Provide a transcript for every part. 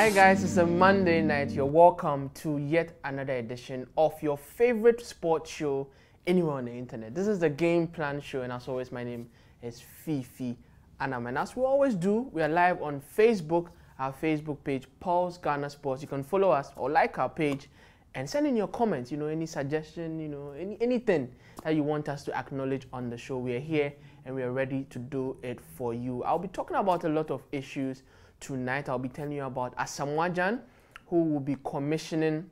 Hi guys, it's a Monday night. You're welcome to yet another edition of your favorite sports show anywhere on the internet. This is the Game Plan Show, and as always, my name is Fifi Anam. And as we always do, we are live on Facebook, our Facebook page, Pulse Ghana Sports. You can follow us or like our page and send in your comments, any suggestion, anything that you want us to acknowledge on the show. We are here and we are ready to do it for you. I'll be talking about a lot of issues tonight. I'll be telling you about Asamoah, who will be commissioning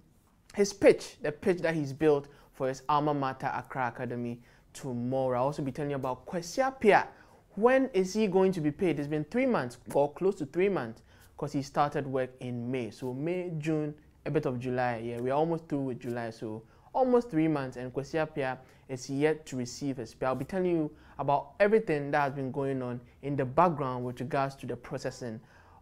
his pitch, the pitch that he's built for his alma mater, Accra Academy, tomorrow. I'll also be telling you about Kwesi Appiah. When is he going to be paid? It's been 3 months, or close to 3 months, because he started work in May. So May, June, a bit of July. Yeah, we are almost through with July, so almost 3 months, and Kwesi Appiah is yet to receive his pay. I'll be telling you about everything that has been going on in the background with regards to the processing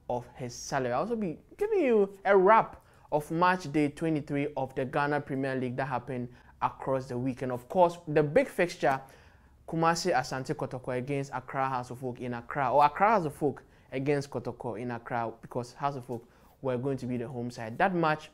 of his salary. I'll also be giving you a wrap of match day 23 of the Ghana Premier League that happened across the weekend. Of course, the big fixture, Kumasi Asante Kotoko against Accra House of Folk in Accra, or Accra House of Folk against Kotoko in Accra, because House of Folk were going to be the home side. That match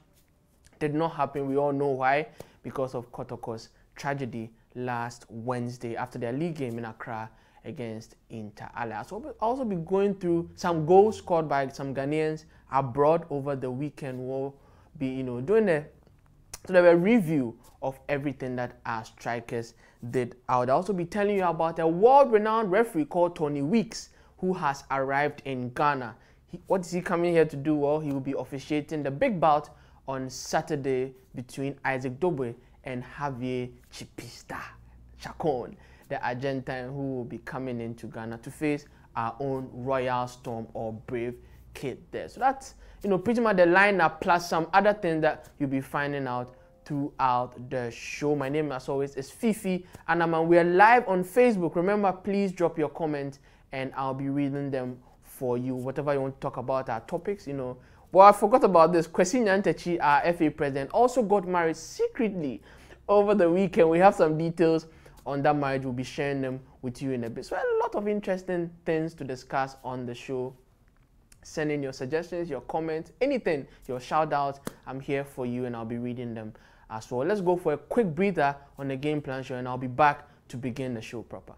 did not happen. We all know why, because of Kotoko's tragedy last Wednesday after their league game in Accra against Inter Alia. So I'll also be going through some goals scored by some Ghanaians abroad over the weekend. We'll be, doing a review of everything that our strikers did out. I'll also be telling you about a world-renowned referee called Tony Weeks, who has arrived in Ghana. What is he coming here to do? Well, he will be officiating the big bout on Saturday between Isaac Dogboe and Javier Chipista Chacon, the Argentine who will be coming into Ghana to face our own Royal Storm or Brave Kid there. So that's, pretty much the lineup plus some other things that you'll be finding out throughout the show. My name, as always, is Fifi and we are live on Facebook. Remember, please drop your comments and I'll be reading them for you. Whatever you want to talk about, our topics, Well, I forgot about this. Kwesi Nyantakyi, our FA President, also got married secretly over the weekend. We have some details on that marriage. We'll be sharing them with you in a bit. So a lot of interesting things to discuss on the show. Send in your suggestions, your comments, anything, your shout outs. I'm here for you and I'll be reading them as well. Let's go for a quick breather on the Game Plan Show and I'll be back to begin the show proper.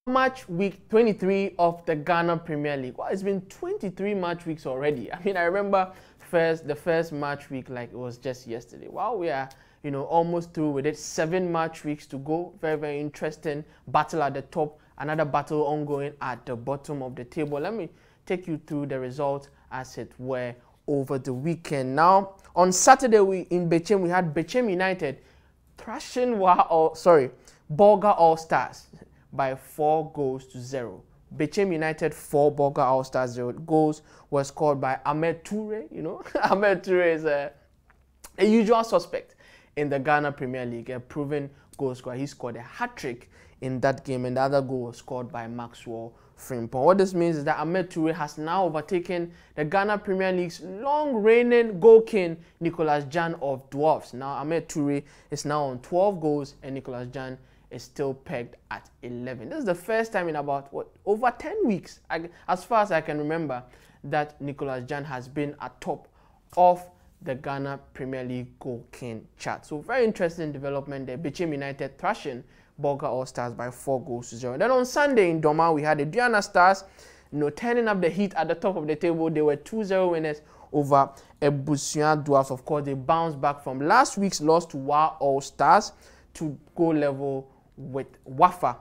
Match week 23 of the Ghana Premier League. Well, it's been 23 match weeks already. I remember the first match week like it was just yesterday. Well, we are, almost through with it. 7 match weeks to go. Very, very interesting battle at the top. Another battle ongoing at the bottom of the table. Let me take you through the results as it were over the weekend. Now, on Saturday in Bechem, we had Bechem United thrashing Bulga All Stars by 4-0. Bechem United 4, Bulga All Stars 0. Goals were scored by Ahmed Toure. Ahmed Toure is a usual suspect in the Ghana Premier League, a proven goal scorer. He scored a hat-trick in that game, and the other goal was scored by Maxwell Frimpong. What this means is that Ahmed Toure has now overtaken the Ghana Premier League's long-reigning goal king, Nicolas Jan of Dwarfs. Now, Ahmed Toure is now on 12 goals, and Nicolas Jan is still pegged at 11. This is the first time in about, over 10 weeks, as far as I can remember, that Nicolas Jan has been atop of the Ghana Premier League goal king chart. So very interesting development there. Bechem United thrashing Bulga All Stars by 4-0. And then on Sunday in Doma, we had the Diana Stars, turning up the heat at the top of the table. They were 2-0 winners over Ebusuan Dwarfs. Of course, they bounced back from last week's loss to WA All Stars to go level with Wafa,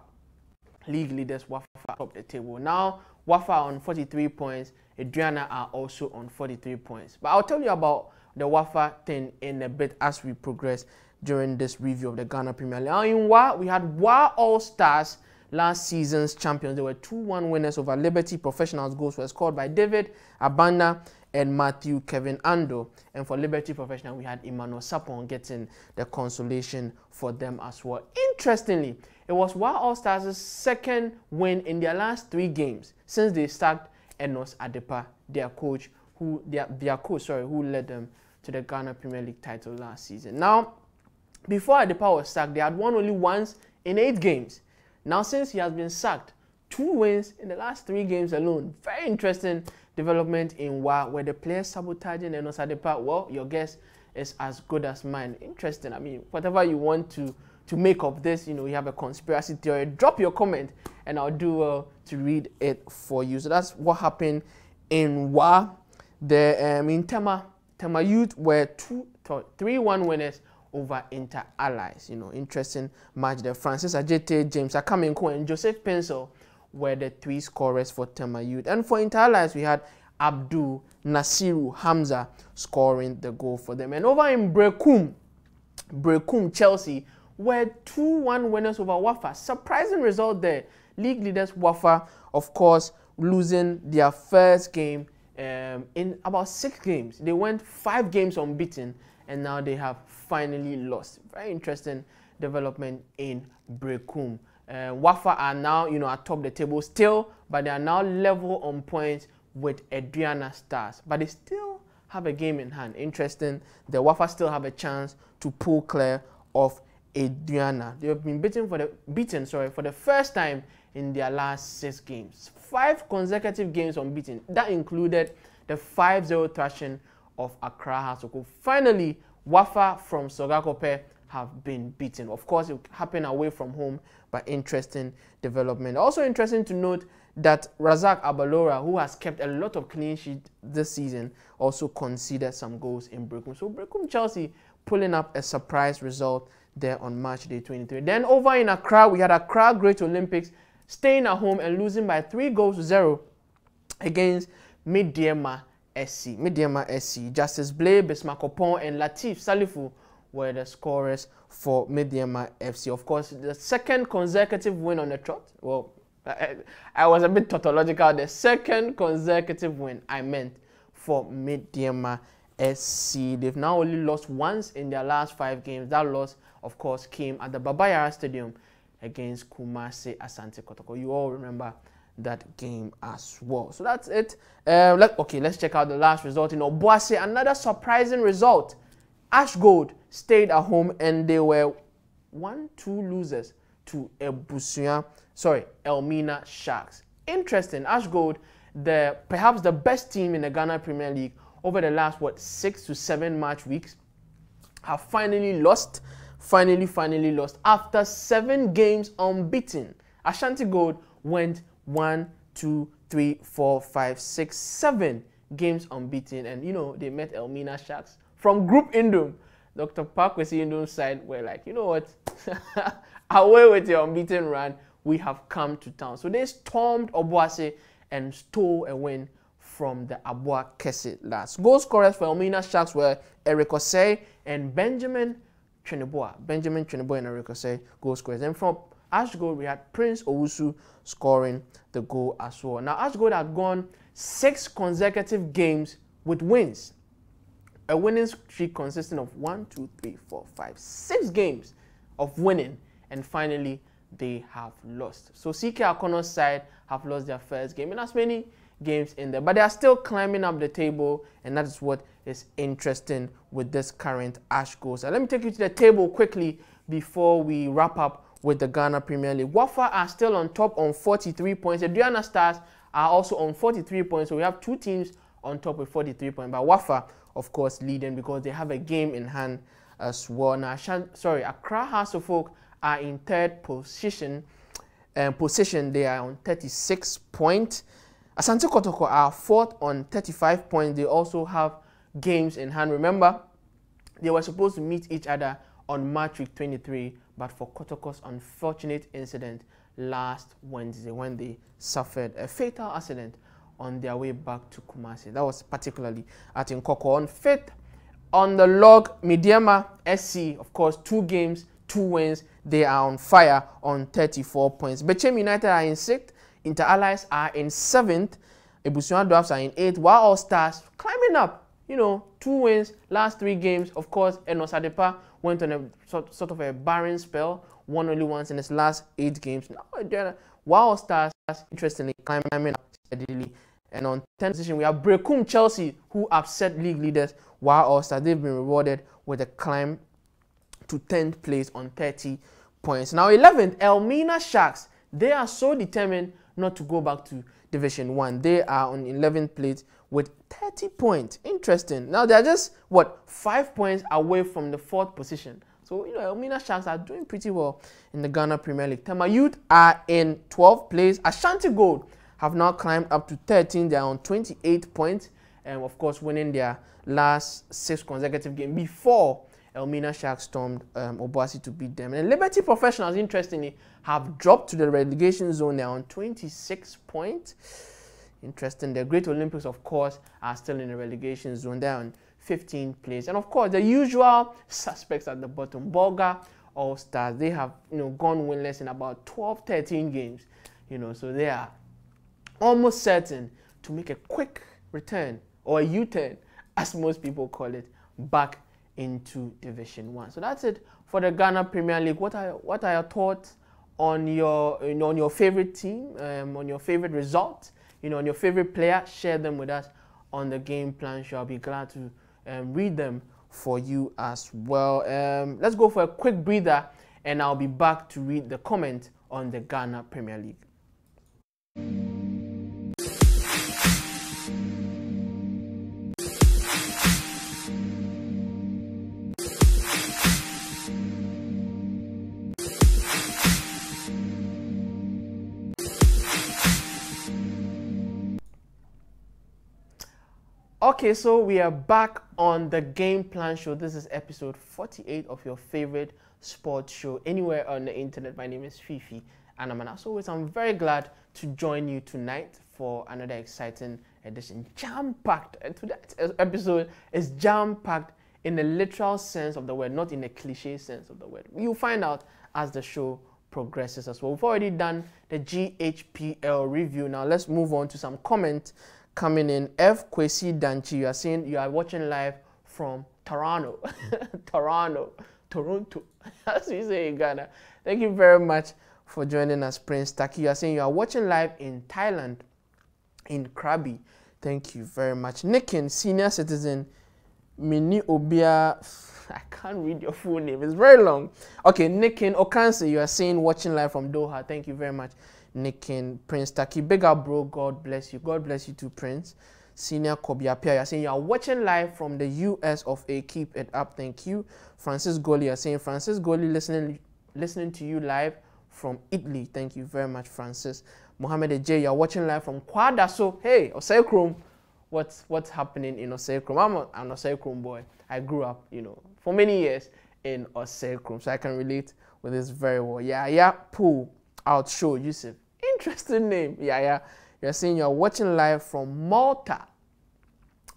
league leaders Wafa top the table. Now Wafa on 43 points, Adriana are also on 43 points. But I'll tell you about the Wafa thing in a bit as we progress during this review of the Ghana Premier League. Now in WA, we had WA All Stars, last season's champions. They were 2-1 winners over Liberty Professionals. Goals were scored by David Abanda and Matthew Kevin Ando. And for Liberty Professional, we had Emmanuel Sapon getting the consolation for them as well. Interestingly, it was WA All Stars' second win in their last 3 games since they sacked Enos Adepa, their coach, who led them to the Ghana Premier League title last season. Now, before Adepa was sacked, they had won only once in 8 games. Now, since he has been sacked, 2 wins in the last 3 games alone. Very interesting development in WA, where the players sabotaging Enos Adepa. Well, your guess is as good as mine. Interesting. I mean, whatever you want to make of this, you have a conspiracy theory, drop your comment and I'll do well to read it for you. So that's what happened in WA. In Tema Youth were 3-1 winners over Inter Allies. Interesting match there. Francis Ajete, James Akamenko, and Joseph Pencil were the 3 scorers for Tema Youth. And for Inter Allies, we had Abdul Nasiru Hamza scoring the goal for them. And over in Brekum, Chelsea were 2-1 winners over Wafa. Surprising result there. League leaders Wafa, of course, losing their first game in about 6 games. They went 5 games unbeaten, and now they have finally lost. Very interesting development in Brekum. Wafa are now, atop the table still, but they are now level on points with Adriana Stars. But they still have a game in hand. Interesting. The Wafa still have a chance to pull clear of Adriana. They have been beaten for the first time in their last 6 games. 5 consecutive games unbeaten. That included the 5-0 thrashing of Accra Hasoko. Finally, Wafa from Sogakope have been beaten. Of course, it happened away from home, but interesting development. Also interesting to note that Razak Abalora, who has kept a lot of clean sheets this season, also conceded some goals in Brekum. So Brekum Chelsea pulling up a surprise result there on March day 23. Then over in Accra, we had Accra Great Olympics staying at home and losing by 3-0 against Mediema SC. Justice Blay, Bismarckopon, and Latif Salifu were the scorers for Mediema FC. Of course, the second consecutive win on the trot. Well, I was a bit tautological. The second consecutive win, I meant, for Mediema SC. They've now only lost once in their last 5 games. That loss, of course, came at the Babayara Stadium against Kumasi Asante Kotoko. You all remember that game as well. So that's it. Let's check out the last result in Obuasi. Another surprising result. Ash Gold stayed at home and they were 1-2 losers to Elmina Sharks. Interesting. Ash Gold, perhaps the best team in the Ghana Premier League over the last 6 to 7 match weeks, have finally lost. Finally lost after 7 games unbeaten. Ashanti Gold went 1, 2, 3, 4, 5, 6, 7 games unbeaten, and they met Elmina Sharks from Group Indom. Dr. Kwesi Nyantakyi's side were like, you know what, away with your unbeaten run, we have come to town. So they stormed Obuasi and stole a win from the Abua Kese last. Goal scorers for Elmina Sharks were Eric Osei and Benjamin Cheneboa and Eric Osei, goal scorers. And from Ash Gold, we had Prince Owusu scoring the goal as well. Now, Ash Gold had gone 6 consecutive games with wins. A winning streak consisting of 6 games of winning, and finally they have lost. So CK Akono's side have lost their first game in as many games in there, but they are still climbing up the table, and that is what is interesting with this current Ash Gold. So let me take you to the table quickly before we wrap up with the Ghana Premier League. Wafa are still on top on 43 points. The Adriana Stars are also on 43 points. So we have 2 teams on top with 43 points. But Wafa, of course, leading because they have a game in hand as well. Now, Accra Hearts of Oak are in 3rd position. They are on 36 points. Asante Kotoko are 4th on 35 points. They also have games in hand. Remember, they were supposed to meet each other on March week 23, but for Kotoko's unfortunate incident last Wednesday when they suffered a fatal accident on their way back to Kumasi. That was particularly at Nkoko. On 5th on the log, Mediema SC, of course, 2 games, 2 wins. They are on fire on 34 points. Bechem United are in 6th. Inter Allies are in 7th. Ebusuan Dwarfs are in 8th. While All Stars climbing up. 2 wins, last 3 games. Of course, Enos Adepa went on a sort of a barren spell. Won only once in his last 8 games. Now, While All Stars, interestingly, climbing up steadily And on 10th position, we have Brekum Chelsea, who upset league leaders, while All-Stars, they've been rewarded with a climb to 10th place on 30 points. Now 11th, Elmina Sharks. They are so determined not to go back to Division 1. They are on 11th place with 30 points. Interesting. Now they're just, 5 points away from the 4th position. So, Elmina Sharks are doing pretty well in the Ghana Premier League. Tema Youth are in 12th place. Asante Gold have now climbed up to 13. They are on 28 points. And of course, winning their last 6 consecutive games before Elmina Sharks stormed Obuasi to beat them. And Liberty Professionals, interestingly, have dropped to the relegation zone. They're on 26 points. Interesting. The Great Olympics, of course, are still in the relegation zone. They're on 15th place. And of course, the usual suspects at the bottom, Bolga All-Stars, they have gone winless in about 12-13 games. So they are almost certain to make a quick return, or a U-turn, as most people call it, back into Division 1. So that's it for the Ghana Premier League. What are your thoughts on your favorite team, on your favorite result, on your favorite player? Share them with us on the Game Plan Show. I'll be glad to read them for you as well. Let's go for a quick breather, and I'll be back to read the comment on the Ghana Premier League. Okay, so we are back on the Game Plan Show. This is episode 48 of your favorite sports show anywhere on the internet. My name is Fifi, and as always, I'm very glad to join you tonight for another exciting edition, jam-packed. And today's episode is jam-packed in the literal sense of the word, not in the cliche sense of the word. You'll find out as the show progresses as well. We've already done the GHPL review. Now let's move on to some comments coming in. Kwesi Nyantakyi, you are saying you are watching live from Toronto. Toronto, as we say in Ghana. Thank you very much for joining us, Prince Taki. You are saying you are watching live in Thailand, in Krabi. Thank you very much. Nikin, senior citizen, Mini Obia. I can't read your full name. It's very long. Okay, Nikin Okanse, you are saying watching live from Doha. Thank you very much, Nikin. Prince Taki, big up, bro. God bless you. God bless you too, Prince. Senior Kwesi Appiah, you are saying you are watching live from the US of A. Keep it up. Thank you. Francis Goli, you are saying Francis Goli listening to you live from Italy. Thank you very much, Francis. Mohammed J, you are watching live from Kwada. So hey, Osei what's happening in Osei Krom? I'm an Osei Krom boy. I grew up, for many years in Osei Krom, so I can relate with this very well. Yeah, Pool Out Show Yusuf. Interesting name. Yeah. You're saying you're watching live from Malta.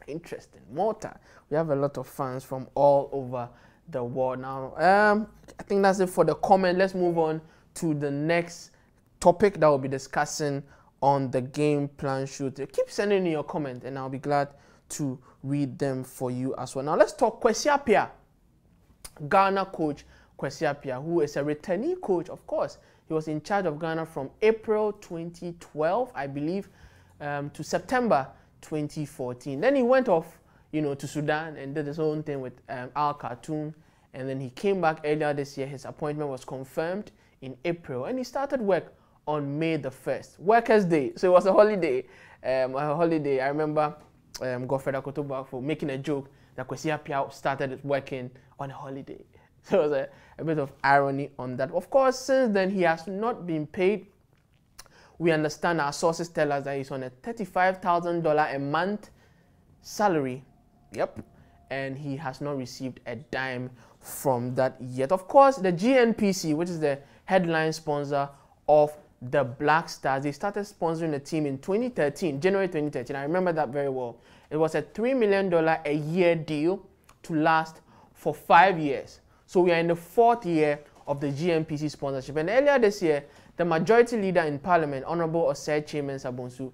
Interesting. Malta. We have a lot of fans from all over the world now. I think that's it for the comment. Let's move on to the next topic that we'll be discussing on the Game Plan Show. Keep sending in your comment, and I'll be glad to read them for you as well. Now let's talk Kwesi Appiah, Ghana coach Kwesi Appiah, who is a returnee coach, of course. He was in charge of Ghana from April 2012, I believe, to September 2014. Then he went off, to Sudan and did his own thing with Al Khartoum. And then he came back earlier this year. His appointment was confirmed in April, and he started work on May the 1st, Workers' Day. So it was a holiday. I remember Godfrey Akoto for making a joke that Kwesi Appiah started working on a holiday. So it was a bit of irony on that. Of course, since then, he has not been paid. We understand, our sources tell us that he's on a $35,000 a month salary. Yep. And he has not received a dime from that yet. Of course, the GNPC, which is the headline sponsor of the Black Stars, they started sponsoring the team in 2013, January 2013. I remember that very well. It was a $3 million a year deal to last for 5 years. So we are in the 4th year of the GNPC sponsorship. And earlier this year, the majority leader in Parliament, Honorable Osei Chairman Sabonsu,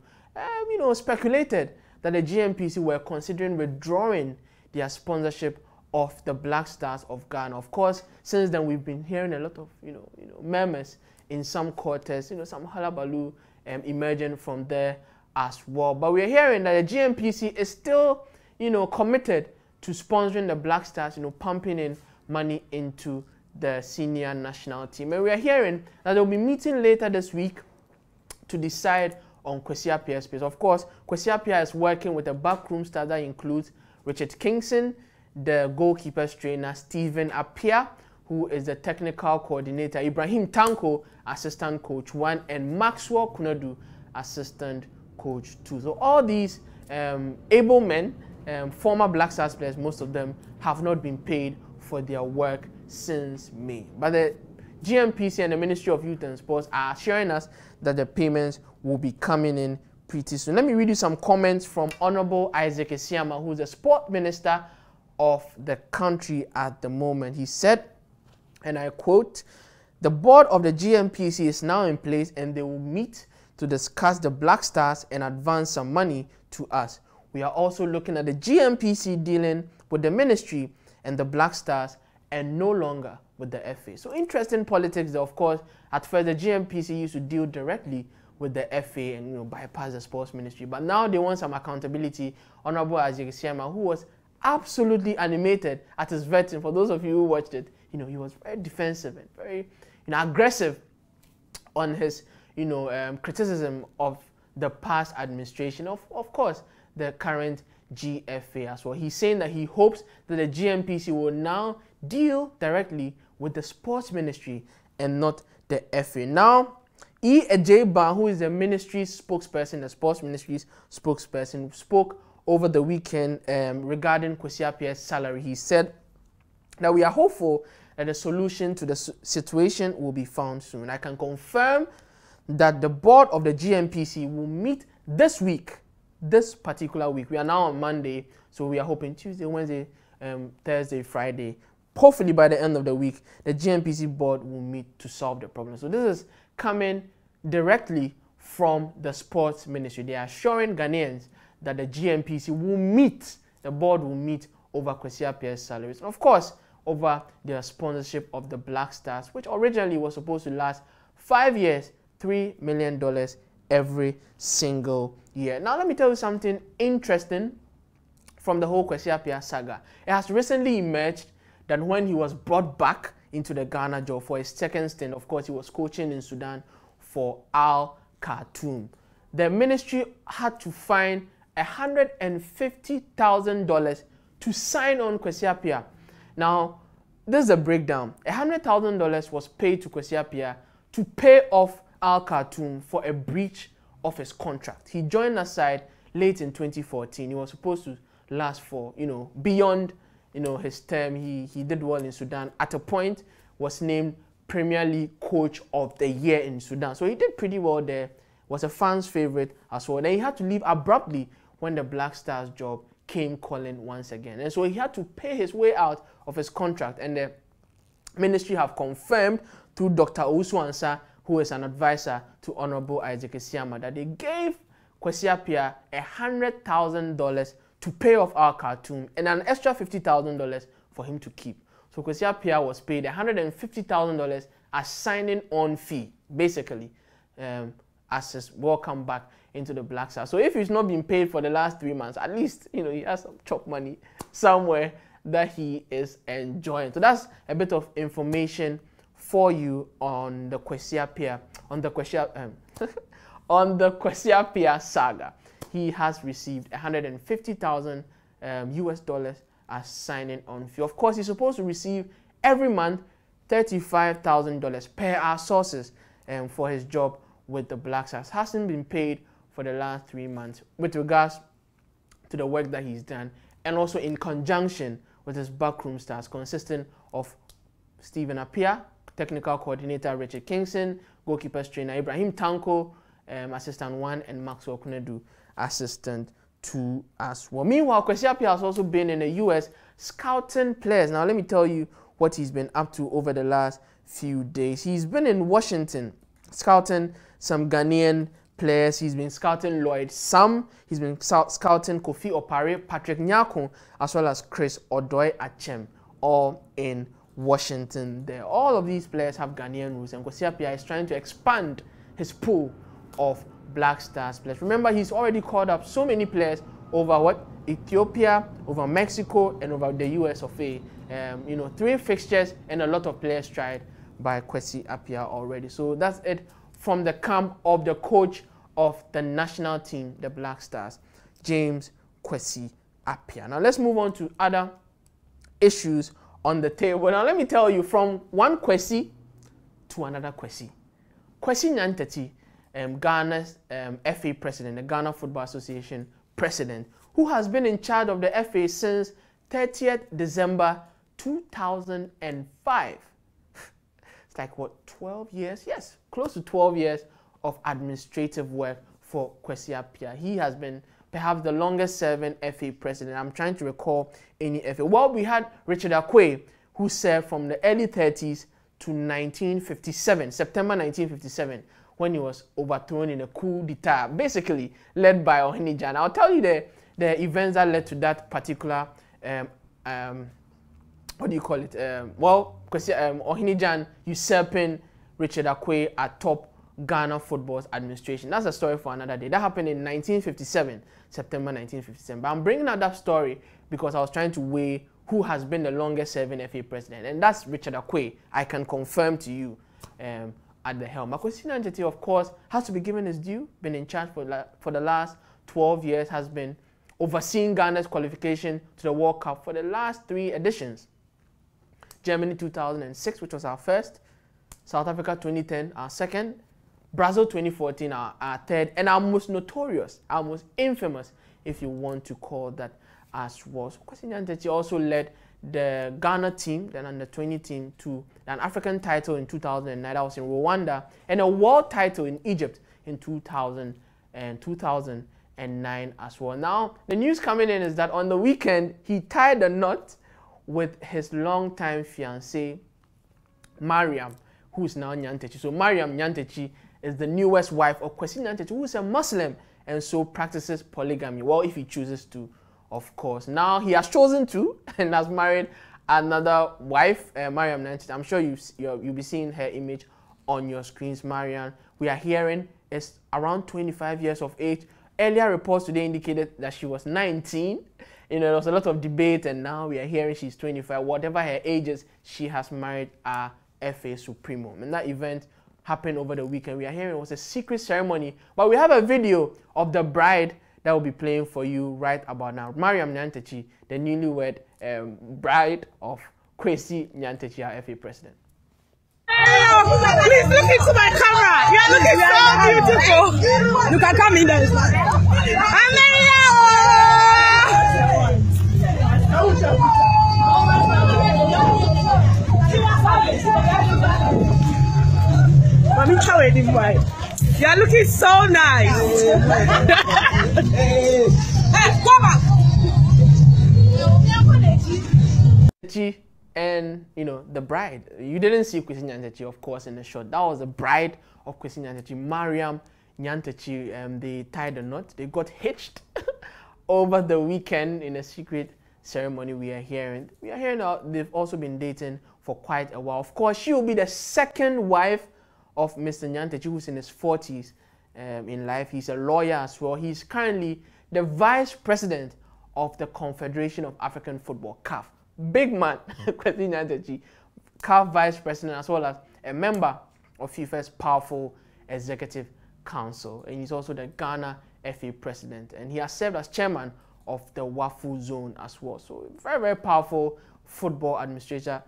speculated that the GNPC were considering withdrawing their sponsorship of the Black Stars of Ghana. Of course, since then we've been hearing a lot of murmurs in some quarters, some hullabaloo emerging from there as well. But we're hearing that the GMPC is still, committed to sponsoring the Black Stars, pumping in money into the senior national team. And we are hearing that they'll be meeting later this week to decide on Kwesi Appiah's place. Of course, Kwesi Appiah is working with a backroom staff that includes Richard Kingston, the goalkeepers trainer, Stephen Appiah, who is the technical coordinator, Ibrahim Tanko, assistant coach 1, and Maxwell Kunadu, assistant coach 2. So all these able men, former Black Stars players, most of them have not been paid for their work since May. But the GMPC and the Ministry of Youth and Sports are assuring us that the payments will be coming in pretty soon. Let me read you some comments from Honorable Isaac Esiama, who's the sport minister of the country at the moment. He said, and I quote, "The board of the GMPC is now in place and they will meet to discuss the Black Stars and advance some money to us. We are also looking at the GMPC dealing with the ministry and the Black Stars and no longer with the FA." So interesting politics there. Of course, at first the GMPC used to deal directly with the FA and bypass the sports ministry, but now they want some accountability. Honorable Isaac Esiama, who was absolutely animated at his vetting, for those of you who watched it, he was very defensive and very aggressive on his criticism of the past administration of course the current GFA as well. He's saying that he hopes that the GMPC will now deal directly with the sports ministry and not the FA. Now, E. Ejeba, who is the ministry's spokesperson, the sports ministry's spokesperson, spoke over the weekend regarding Kwesi Appiah's salary. He said that we are hopeful that a solution to the situation will be found soon. I can confirm that the board of the GMPC will meet this week, this particular week. We are now on Monday, so we are hoping Tuesday, Wednesday, Thursday, Friday. Hopefully by the end of the week, the GMPC board will meet to solve the problem. So this is coming directly from the sports ministry. They are assuring Ghanaians that the GMPC will meet, the board will meet over Kwesi Appiah's salaries. And of course, over their sponsorship of the Black Stars, which originally was supposed to last 5 years, $3 million every single year. Now let me tell you something interesting from the whole Kwesi Appiah saga. It has recently emerged that when he was brought back into the Ghana job for his second stint, of course he was coaching in Sudan for Al Khartoum, the ministry had to find $150,000 to sign on Kwesi Appiah. Now, this is a breakdown. $100,000 was paid to Kwesi Appiah to pay off Al Khartoum for a breach of his contract. He joined the side late in 2014. He was supposed to last for, beyond, his term. He did well in Sudan. At a point, was named Premier League Coach of the Year in Sudan. So he did pretty well there. Was a fan's favorite as well. Then he had to leave abruptly when the Black Stars job came calling once again. And so he had to pay his way out of his contract. And the ministry have confirmed through Dr. Owusu Ansah, who is an advisor to Honorable Isaac Esiama, that they gave Kwesi Appiah $100,000 to pay off Al Khartoum and an extra $50,000 for him to keep. So Kwesi Appiah was paid $150,000 as signing on fee, basically, as his welcome back into the Black Stars. So if he's not been paid for the last 3 months, at least he has some chop money somewhere that he is enjoying. So that's a bit of information for you on the Kwesi Appiah, on the Kwesi Appiah saga. He has received $150,000 US dollars as signing on fee. Of course, he's supposed to receive every month $35,000 per our sources for his job with the Black Stars. Hasn't been paid for the last 3 months with regards to the work that he's done, and also in conjunction with his backroom stars consisting of Stephen Appiah, technical coordinator Richard Kingston, goalkeepers trainer Ibrahim Tanko, assistant 1, and Maxwell Kunadu, assistant 2 as well. Meanwhile, Kwesi Appiah has also been in the US scouting players. Now let me tell you what he's been up to over the last few days. He's been in Washington scouting some Ghanaian players. He's been scouting Lloyd Sam. He's been scouting Kofi Opare, Patrick Nyako, as well as Chris Odoi Achem, all in Washington there. All of these players have Ghanaian roots, and Kwesi Appiah is trying to expand his pool of Black Stars players. Remember, he's already called up so many players over what? Ethiopia, over Mexico, and over the US of A. 3 fixtures and a lot of players tried by Kwesi Appiah already. So that's it from the camp of the coach of the national team, the Black Stars, James Kwesi Appiah. Now let's move on to other issues on the table. Now let me tell you, from one Kwesi to another Kwesi. Kwesi Nyantakyi, Ghana's FA president, the Ghana Football Association president, who has been in charge of the FA since 30th December 2005. It's like, what, 12 years? Yes, close to 12 years of administrative work for Kwesi Appiah. He has been perhaps the longest serving FA president. I'm trying to recall any FA. Well, we had Richard Akwe, who served from the early 30s to 1957, September 1957, when he was overthrown in a coup d'etat, basically led by Ohinijan. I'll tell you the events that led to that particular, what do you call it? Ohinijan usurping Richard Akwe atop Ghana Football's administration. That's a story for another day. That happened in 1957, September 1957. But I'm bringing out that story because I was trying to weigh who has been the longest serving FA president, and that's Richard Akwe. I can confirm to you at the helm. Kwesi Nyantakyi, of course, has to be given his due. Been in charge for the last 12 years, has been overseeing Ghana's qualification to the World Cup for the last 3 editions. Germany 2006, which was our first. South Africa 2010, our second. Brazil 2014, our third. And our most notorious, our most infamous, if you want to call that, as was. Kwesi Nyantakyi also led the Ghana team, then under 20 team, to an African title in 2009. That was in Rwanda, and a world title in Egypt in 2000 and 2009 as well. Now, the news coming in is that on the weekend, he tied the knot with his longtime fiancée, Mariam, who is now Nyantakyi. So Mariam Nyantakyi is the newest wife of Kwesi Nyantakyi, who is a Muslim and so practices polygamy. Well, if he chooses to, of course. Now he has chosen to and has married another wife, Mariam Nyantakyi. I'm sure you'll be seeing her image on your screens. Mariam, we are hearing, is around 25 years of age. Earlier reports today indicated that she was 19. There was a lot of debate, and now we are hearing she's 25. Whatever her age is, she has married a FA Supremo. And that event happened over the weekend. We are hearing it was a secret ceremony, but we have a video of the bride that will be playing for you right about now. Mariam Nyantakyi, the newlywed bride of Kwesi Nyantakyi, our FA president. Hello, please look into my camera. You are looking so beautiful. You can come in there. Mommy, how are you doing? You are looking so nice. Hey, come on. And the bride, you didn't see Kwesi Nyantakyi, of course, in the shot. That was the bride of Kwesi Nyantakyi, Mariam Nyantakyi. They tied the knot. They got hitched over the weekend in a secret ceremony. We are hearing they've also been dating for quite a while. Of course, she will be the second wife of Mr. Nyantakyi, who's in his 40s in life. He's a lawyer as well. He's currently the vice president of the Confederation of African Football, CAF. Big man, Kwesi Nyantakyi, CAF vice president, as well as a member of FIFA's powerful executive council. And he's also the Ghana FA president. And he has served as chairman of the Wafu zone as well. So very, very powerful football administrator.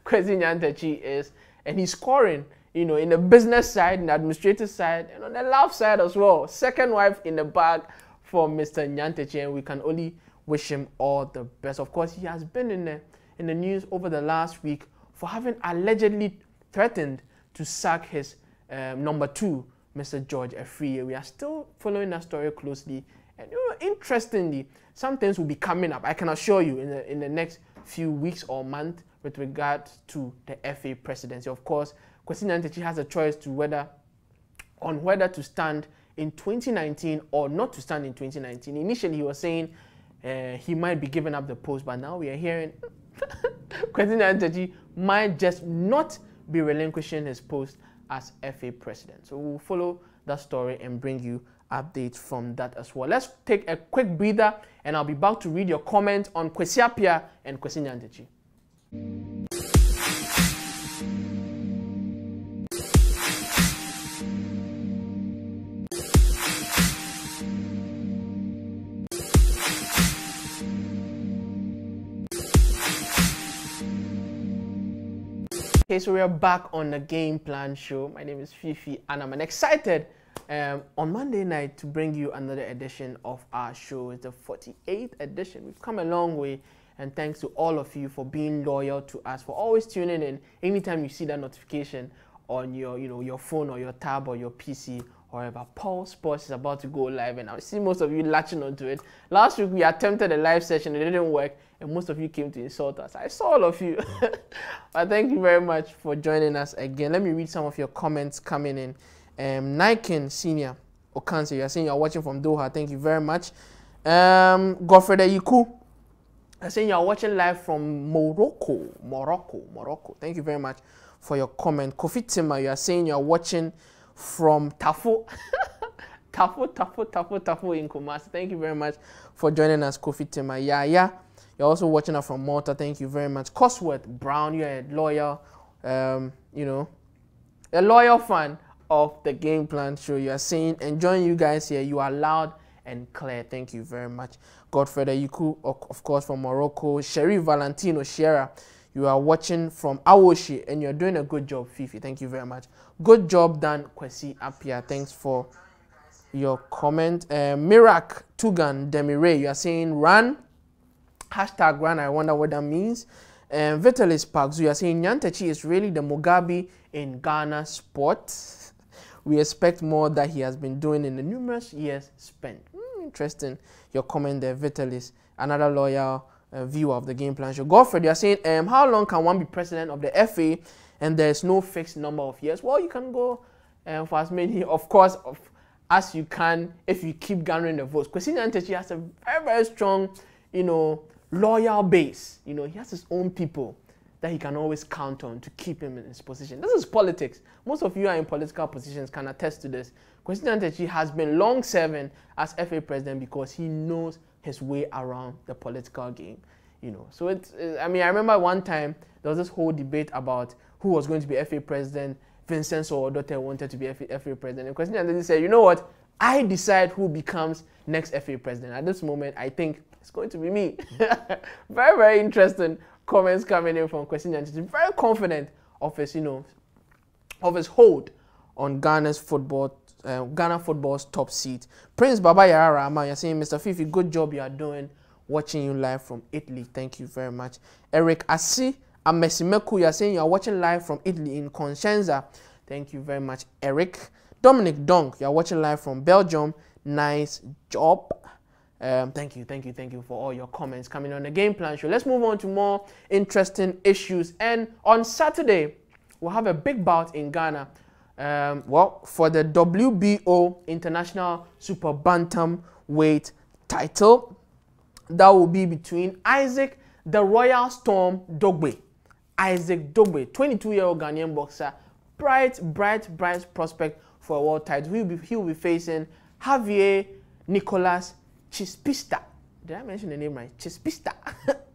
Kwesi Nyantakyi is, and he's scoring, in the business side, in the administrative side, and on the love side as well. Second wife in the bag for Mr. Nyantakyi, and we can only wish him all the best. Of course, he has been in the news over the last week for having allegedly threatened to sack his number 2, Mr. George Afriyie. We are still following that story closely, and interestingly, some things will be coming up, I can assure you, in the next few weeks or months with regard to the FA presidency. Of course, Kwesi Nyantakyi has a choice on whether to stand in 2019 or not to stand in 2019. Initially, he was saying he might be giving up the post, but now we are hearing Kwesi Nyantakyi might just not be relinquishing his post as FA president. So we'll follow that story and bring you updates from that as well. Let's take a quick breather and I'll be back to read your comments on Kwesi Appiah and Kwesi Nyantakyi. Okay, so we are back on the Game Plan Show. My name is Fifi and I'm excited on Monday night to bring you another edition of our show. It's the 48th edition. We've come a long way, and thanks to all of you for being loyal to us, for always tuning in. Anytime you see that notification on your, your phone or your tab or your PC, or wherever, Paul Sports is about to go live, and I see most of you latching onto it. Last week we attempted a live session, it didn't work, and most of you came to insult us. I saw all of you. But thank you very much for joining us again. Let me read some of your comments coming in. Niken Senior Okanse, you are saying you are watching from Doha. Thank you very much. Godfrey Yiku, you're saying you are watching live from Morocco. Thank you very much for your comment. Kofi Tima, you are saying you are watching from Tafo. Tafo in Kumasi. Thank you very much for joining us, Kofi Tima. Yeah. You're also watching us from Malta. Thank you very much. Cosworth Brown, you're a loyal, a loyal fan of the Game Plan Show. You are saying, enjoying you guys here. You are loud and clear. Thank you very much. Godfrey Yiku, of course, from Morocco. Sherry Valentino Sierra, you are watching from Awoshi, and you're doing a good job, Fifi. Thank you very much. Good job done, Kwesi Appiah. Thanks for your comment. Mirak Tugan Demire, you are saying run. Hashtag run, I wonder what that means. Vitalis Parks, you are saying Nyantakyi is really the Mugabe in Ghana sport. We expect more that he has been doing in the numerous years spent. Interesting, your comment there, Vitalis. Another loyal viewer of the Game Plan Show. Godfrey, you are saying, how long can one be president of the FA and there's no fixed number of years? Well, you can go for as many, of course, as you can if you keep gathering the votes. Kwesi Nyantakyi has a very, very strong, loyal base. He has his own people that he can always count on to keep him in his position. This is politics. Most of you are in political positions can attest to this. Kwesi Nyantakyi has been long serving as FA president because he knows his way around the political game. So I remember one time there was this whole debate about who was going to be FA president. Vincent Sowodote wanted to be FA president. And Kwesi Nyantakyi said, you know what? I decide who becomes next FA president. At this moment, I think it's going to be me. Very, very interesting comments coming in from Kwesi Nyantakyi. Very confident of his, of his hold on Ghana football's top seat. Prince Baba Yarara, you're saying, Mr. Fifi, good job you are doing, watching you live from Italy. Thank you very much. Eric Asi Amesimeku, you're saying you're watching live from Italy in Concenza. Thank you very much, Eric. Dominic Donk, you're watching live from Belgium. Nice job. Thank you for all your comments coming on the Game Plan Show. Let's move on to more interesting issues. And on Saturday, we'll have a big bout in Ghana. For the WBO International Super Bantamweight title. That will be between Isaac the Royal Storm Dogboe. Isaac Dogboe, 22-year-old Ghanaian boxer, bright prospect for a world title. He will be facing Javier Nicolas Chispista. Did I mention the name right? Chispista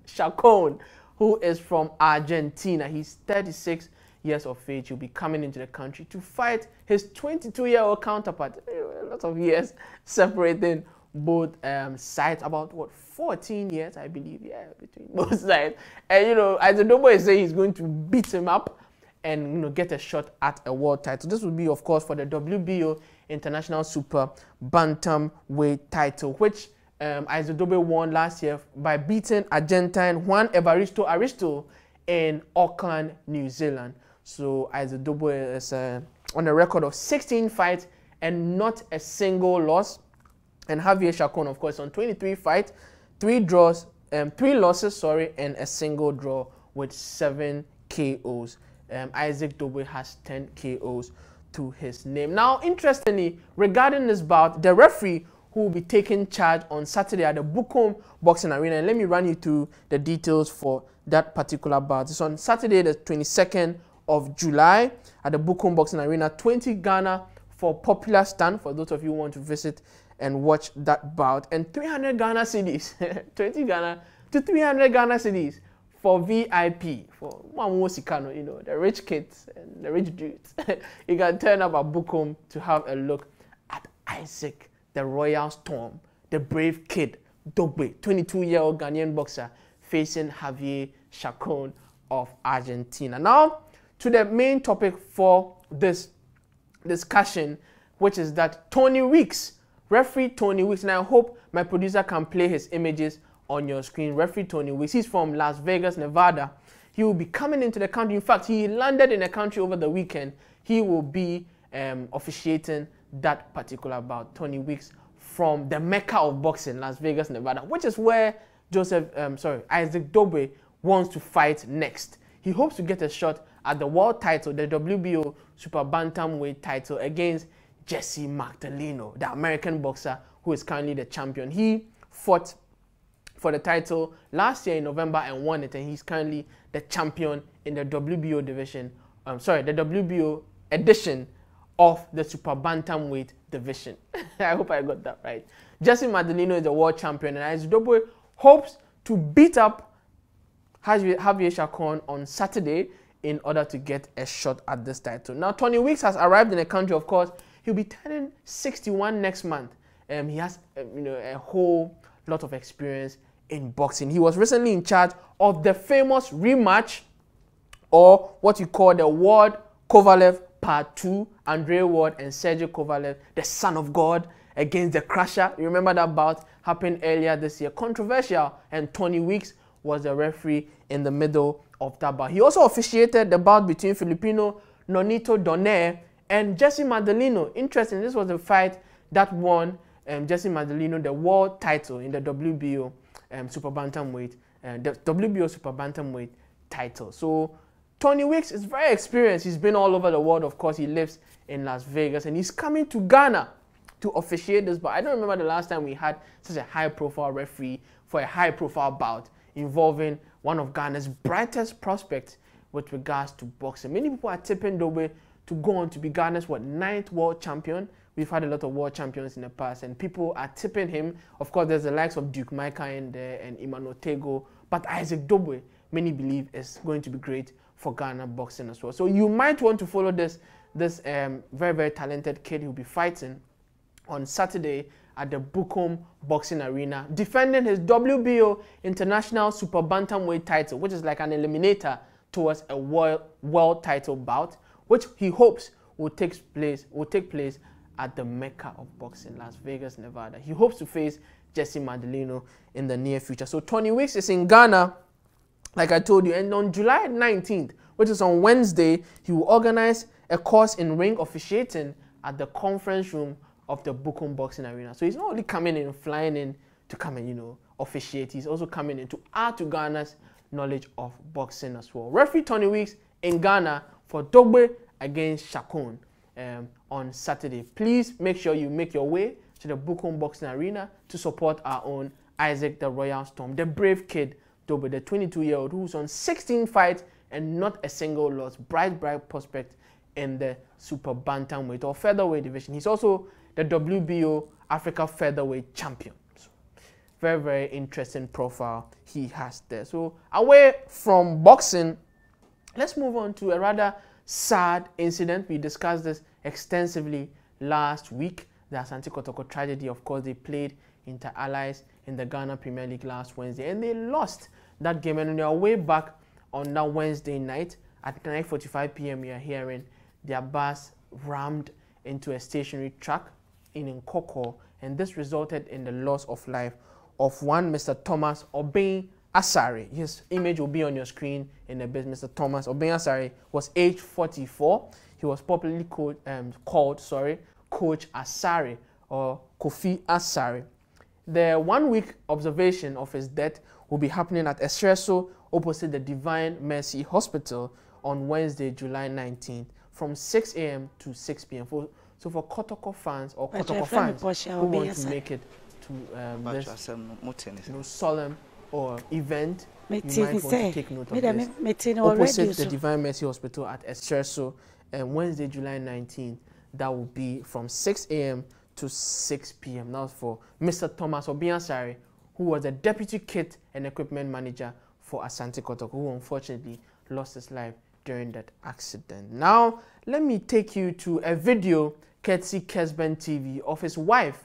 Chacon, who is from Argentina. He's 36 years of age. He'll be coming into the country to fight his 22-year-old counterpart. A lot of years separating both sides, about 14 years, I believe, between both sides. And as the Dogboe is saying, he's going to beat him up and get a shot at a world title. This will be, of course, for the WBO International Super Bantamweight title, which Isaac Dogboe won last year by beating Argentine Juan Evaristo Aristo in Auckland, New Zealand. So Isaac Dogboe is on a record of 16 fights and not a single loss. And Javier Chacon, of course, on 23 fights, 3 losses, and a single draw with 7 KOs. Isaac Dogboe has 10 KOs to his name. Now, interestingly, regarding this bout, the referee who will be taking charge on Saturday at the Bukom Boxing Arena, and let me run you through the details for that particular bout. It's on Saturday, the 22nd of July at the Bukom Boxing Arena. 20 Ghana for popular stand for those of you who want to visit and watch that bout, and 300 Ghana cedis, 20 Ghana to 300 Ghana cedis for VIP, for Mamusikano, you know, the rich kids and the rich dudes. You can turn up at Bukom to have a look at Isaac, the Royal Storm, the brave kid, Dogboe, 22-year-old Ghanaian boxer facing Javier Chacon of Argentina. Now, to the main topic for this discussion, which is that Tony Weeks, referee Tony Weeks, and I hope my producer can play his images on your screen. Referee Tony Weeks, he's from Las Vegas, Nevada. He will be coming into the country. In fact, he landed in the country over the weekend. He will be officiating that particular bout. Tony Weeks from the Mecca of boxing, Las Vegas, Nevada, which is where Isaac Dogboe wants to fight next. He hopes to get a shot at the world title, the WBO Super Bantamweight title, against Jesse Magdaleno, the American boxer who is currently the champion. He fought for the title last year in November and won it, and he's currently the champion in the WBO division. The WBO edition of the Super Bantamweight division. I hope I got that right. Jesse Magdaleno is the world champion, and Isaac Dogboe hopes to beat up Javier Chacon on Saturday in order to get a shot at this title. Now, Tony Weeks has arrived in the country, of course. He'll be turning 61 next month. He has a whole lot of experience in boxing. He was recently in charge of the famous rematch, or what you call the Ward Kovalev Part 2, Andre Ward and Sergey Kovalev, the son of God, against the Crusher. You remember that bout happened earlier this year. Controversial, and Tony Weeks was the referee in the middle of that bout. He also officiated the bout between Filipino Nonito Donaire and Jesse Magdaleno. Interesting, this was a fight that won Jesse Magdaleno the world title in the WBO Super Bantamweight, the WBO Super Bantamweight title. So Tony Weeks is very experienced. He's been all over the world. Of course, he lives in Las Vegas, and he's coming to Ghana to officiate this bout. I don't remember the last time we had such a high-profile referee for a high-profile bout involving one of Ghana's brightest prospects with regards to boxing. Many people are tipping Dogboe to go on to be Ghana's 9th world champion. We've had a lot of world champions in the past, and people are tipping him. Of course, there's the likes of Duke Micah in there and Imano Tego, but Isaac Dogboe, many believe, is going to be great for Ghana boxing as well. So you might want to follow this very, very talented kid who'll be fighting on Saturday at the Bukom Boxing Arena, defending his WBO International Super Bantamweight title, which is like an eliminator towards a world title bout, which he hopes will take place at the Mecca of boxing, Las Vegas, Nevada. He hopes to face Jesse Magdaleno in the near future. So Tony Weeks is in Ghana, like I told you, and on July 19th, which is on Wednesday, he will organize a course in ring officiating at the conference room of the Bukom Boxing Arena. So he's not only coming in, flying in to come and, officiate, he's also coming in to add to Ghana's knowledge of boxing as well. Referee Tony Weeks in Ghana for Dogboe against Chacon on Saturday. Please make sure you make your way to the Bukom Boxing Arena to support our own Isaac the Royal Storm, the brave kid Dogboe, the 22-year-old who's on 16 fights and not a single loss. Bright prospect in the Super Bantamweight or featherweight division. He's also the WBO Africa featherweight champion. So, very, very interesting profile he has there. So away from boxing, let's move on to a rather sad incident. We discussed this extensively last week. The Asante Kotoko tragedy. Of course, they played Inter Allies in the Ghana Premier League last Wednesday, and they lost that game. And on their way back on that Wednesday night at 9:45 p.m., we are hearing their bus rammed into a stationary truck in Nkoko, and this resulted in the loss of life of one Mr. Thomas Obeng Asare. His image will be on your screen in a bit. Mr. Thomas Obeng Asare was age 44. He was popularly called Coach Asare or Kofi Asare. The 1-week observation of his death will be happening at Espresso opposite the Divine Mercy Hospital on Wednesday, July 19th from 6 a.m. to 6 p.m. So for Kotoko fans or Kotoko fans who want to make it to this solemn or event, You might want to take note of this. Opposite the Divine Mercy Hospital at Escherso, Wednesday, July 19th. That will be from 6 a.m. to 6 p.m. That was for Mr. Thomas Obiansari, who was the Deputy Kit and Equipment Manager for Asante Kotoko, who unfortunately lost his life during that accident. Now, let me take you to a video courtesy Kesben TV of his wife,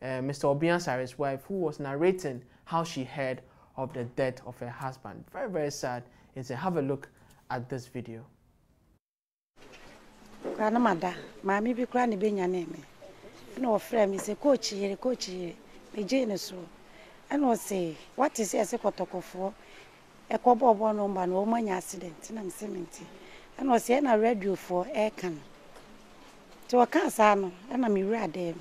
Mr. Obiansari's wife, who was narrating how she heard of the death of her husband. Very, very sad. Have a look at this video. Grandmother, Mammy be crying being name. No friend is a coach here, a genius. And was say, what is a Kotoko for? A couple of one no money accident, and I'm cementing. And was saying I read you for air can. To a casano, and I'm read them.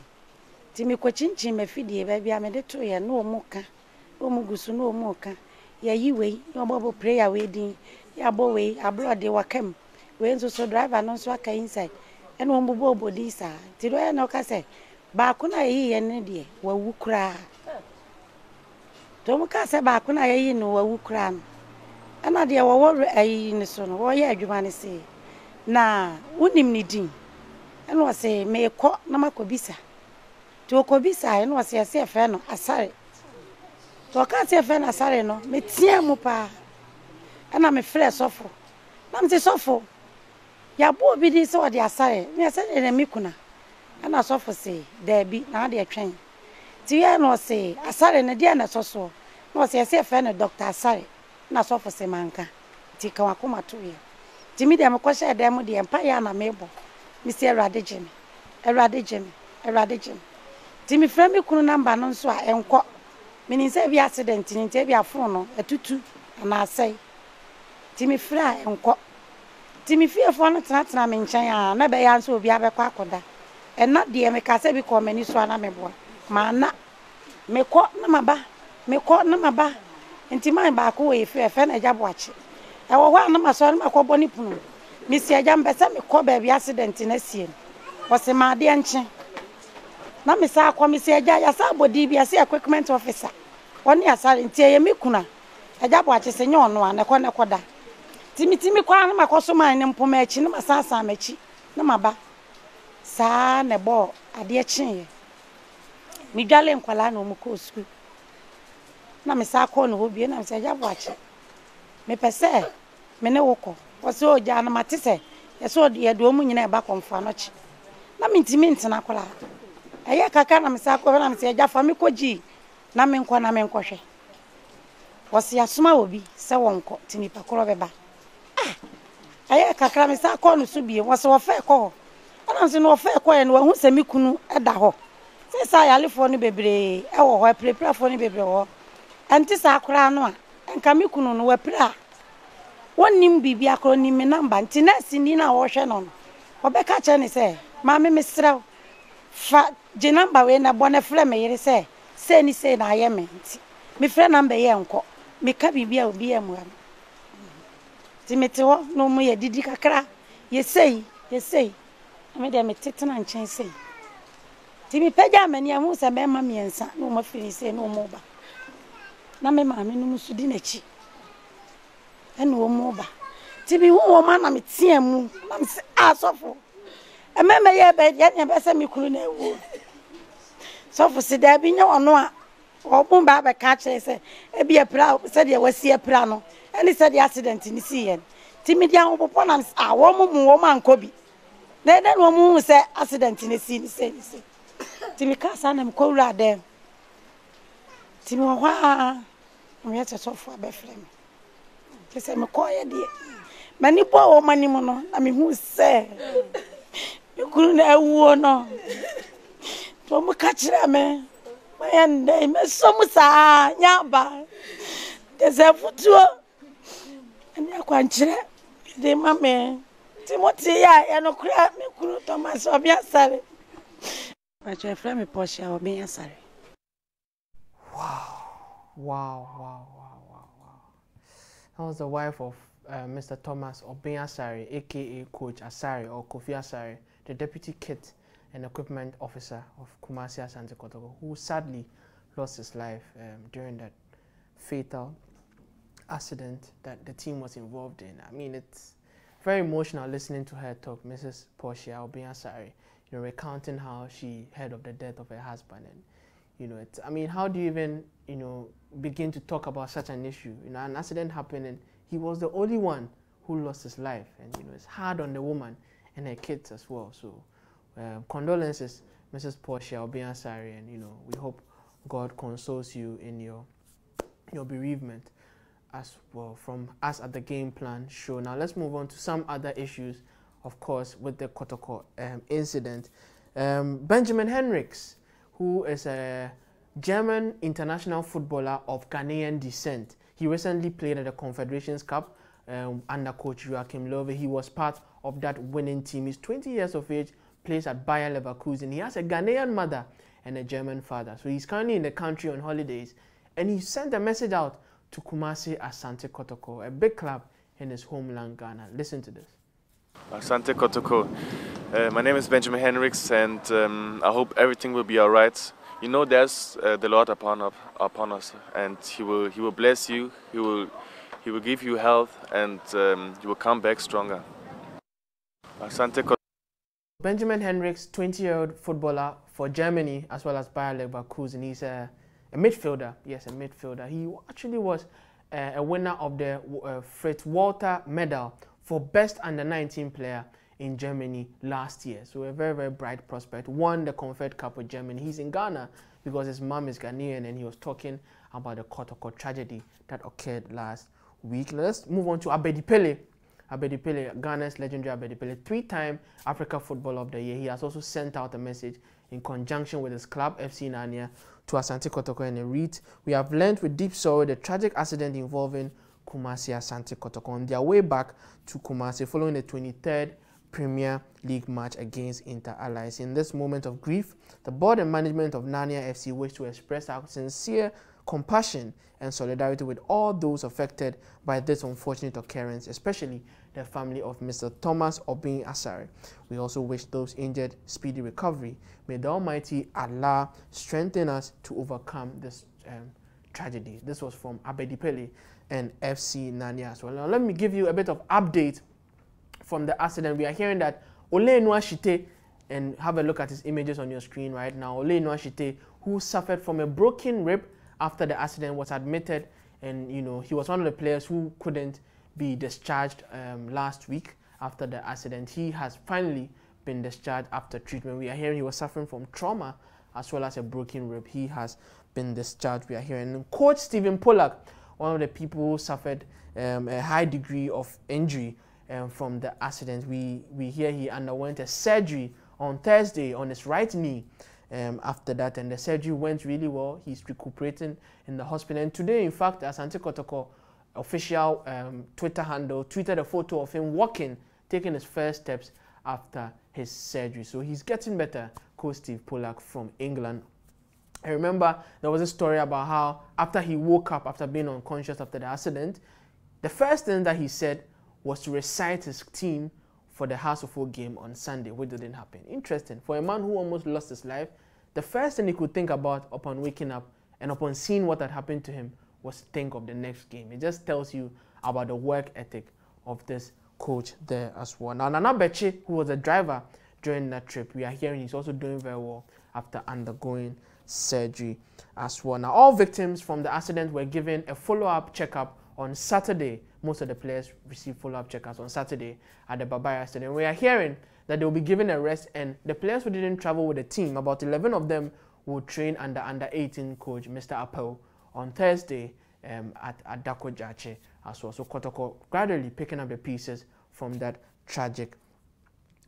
Timmy Cochinchi, my fiddy, baby, I made it to you, no mocha. O mugusu no moka ya yiwe no bobo prayer wedding ya bowe abroad de wakam we nso so driver no so aka inside e no mbubo bodi sa ti do ya no ka se ba ko na yi ye ne de wa wukura to mu ka se ba ko na yi no wa wukura no ana de wo ayi ne so no wo ya adwuma ne se na unim ni din e no se me ko na makobisa to kobisa e no se se fe no asare to ka se fe na sare no me tie mu pa ana me frɛ sɔfo na me se sɔfo ya bo bi di se odi asare me se de mi kuna ana sɔfo se da bi na de atwen ti ye no se asare ne de na soso no se fe no doctor asare na sɔfo se manka ti ka wa koma to ye ti mi de me kɔ hye de mu de mpa ya na me bo mi se Awurade gye me ti mi frɛ mi kunu number no so a enkɔ meaning say be accident in be a phone a tutu and I say Timmy Fry and co Timmy fear for not na me nchen na be yan so obi abekwa akoda and not the America say be come any swana me boy mana me ko na maba enti man ba ko we fe na jaboache e wo hwa na maso na makobo ni punu me si agya mbese me ko ba bi accident na sie o se ma de nchen na me sa akwa me si agya ya sa body bi ase equipment officer oni asare ntie ye me kuna agya bo ache se nye ono a ne koda timi kwa na makoso man ne mpoma achi na masasa machi na maba sa ne bo ade chin me dwale nkwala na omu ko school na me sa akọ no hobie na me se agya bo ache me pese me ne woko wo se ogya na matese ye so ye do omu nyina e ba konfa no chi na me ntimi ntena kola eye kaka na me sa akọ na me se agya fa me koji na me nkọ hwe wasi asuma obi se wonko tinipa koro beba eye kaka me sa akọ no so bie wasi wo fe kọ ana se no wo fe kọ ye no hu se me kunu eda ho se sa yalefo no bebre e wo ho preprafo no bebre ho anti sa akora no a enka me kunu no wapira wonim bibi akoro ni me namba nti na sindi na wo hwe no obeka che ne se ma me mesrew fa je namba we na bona frɛ me yere se ni se na aye me nti me frɛ namba ye nko me ka bibi a obi amu am ti mete ho no mu ye didi kakra ye sei me de me tetena nchen sei ti mi pagya mani amu se be ma miensa no ma firi se no mo ba na me ma me no musu di na chi ene wo mo ba ti bi wo ma na me tie mu na me se asofo ememe ye be ye ne be se me kuru na ewu sofo se da bi nya ono a obun ba be ka kire se e bi epra se de wasi epra no ene se de accident ni si ye ti mi dia wo popo na wo mo ankobi na de wo mo se accident ni si ni se ti mi ka sa na me ko wura dem ti mi wo ha mo ye sofo abefre me ke se me ko ye de mani bo wo mani mo no na me hu se me kuru na ewu no to mo ka kire me mayande me so musa nyaba kese futuo ani akwankire de mame Timothy ya no kura me kuru Thomas Obiansari pa che fra me Porsche Obiansari. Wow. That was the wife of Mr. Thomas Obiansari, aka Coach Asari or Kofi Asari, the Deputy Kit and Equipment Officer of Kumasi Asante Kotoko, who sadly lost his life during that fatal accident that the team was involved in. I mean, it's very emotional listening to her talk, Mrs. Kwesi Appiah, recounting how she heard of the death of her husband. And, it's, I mean, how do you even, begin to talk about such an issue? An accident happened and he was the only one who lost his life. And, it's hard on the woman and her kids as well. So, condolences, Mrs. Kwesi Appiah, and, we hope God consoles you in your bereavement as well from us at the Game Plan show. Now let's move on to some other issues, of course, with the Kotoko incident. Benjamin Henrichs, who is a German international footballer of Ghanaian descent. He recently played at the Confederations Cup under coach Joachim Löw. He was part of that winning team. He's 20 years of age, plays at Bayer Leverkusen. He has a Ghanaian mother and a German father. So he's currently in the country on holidays. And he sent a message out to Kumasi Asante Kotoko, a big club in his homeland, Ghana. Listen to this. Asante Kotoko. My name is Benjamin Henrichs, and I hope everything will be all right. There's the Lord upon us, and He will bless you. He will give you health, and you will come back stronger. Asante Kotoko. Benjamin Henrichs, 20-year-old footballer for Germany as well as Bayer Leverkusen. He's a midfielder, yes, a midfielder. He actually was a winner of the Fritz Walter Medal for Best Under-19 player in Germany last year. So a very, very bright prospect. Won the Confed Cup with Germany. He's in Ghana because his mom is Ghanaian, and he was talking about the Kotoko tragedy that occurred last week. Now let's move on to Abedi Pele. Abedi Pele, Ghana's legendary Abedi Pele, 3-time Africa Footballer of the Year. He has also sent out a message in conjunction with his club, FC Nanya, to Asante Kotoko, and it reads, "We have learned with deep sorrow the tragic accident involving Kumasi Asante Kotoko on their way back to Kumasi following the 23rd Premier League match against Inter Allies. In this moment of grief, the board and management of Nanya FC wish to express our sincere compassion and solidarity with all those affected by this unfortunate occurrence, especially the family of Mr. Thomas Obin Asare. We also wish those injured speedy recovery. May the Almighty Allah strengthen us to overcome this tragedy." This was from Abedi Pele and FC Nanya as well. Now let me give you a bit of update from the accident. We are hearing that Ole Nwashite, and have a look at his images on your screen right now. Ole Nwashite, who suffered from a broken rib after the accident, was admitted, and he was one of the players who couldn't be discharged last week after the accident. He has finally been discharged after treatment. We are hearing he was suffering from trauma as well as a broken rib. He has been discharged. We are hearing. And Coach Stephen Pollack, one of the people who suffered a high degree of injury from the accident. We hear he underwent a surgery on Thursday on his right knee after that, and the surgery went really well. He's recuperating in the hospital. And today, in fact, Asante Kotoko official Twitter handle tweeted a photo of him walking, taking his first steps after his surgery. So he's getting better, Coach Steve Pollack from England. I remember there was a story about how after he woke up, after being unconscious after the accident, the first thing that he said was to recite his team for the House of Oak game on Sunday, which didn't happen. Interesting. For a man who almost lost his life, the first thing he could think about upon waking up and upon seeing what had happened to him was to think of the next game. It just tells you about the work ethic of this coach there as well. Now, Nana Beche, who was a driver during that trip, we are hearing he's also doing very well after undergoing surgery as well. Now, all victims from the accident were given a follow-up checkup on Saturday. Most of the players received follow-up checkups on Saturday at the Babaya Stadium. We are hearing that they will be given a rest, and the players who didn't travel with the team, about 11 of them will train under 18 coach Mr. Appiah on Thursday at Dako Jache as well. So Kotoko gradually picking up the pieces from that tragic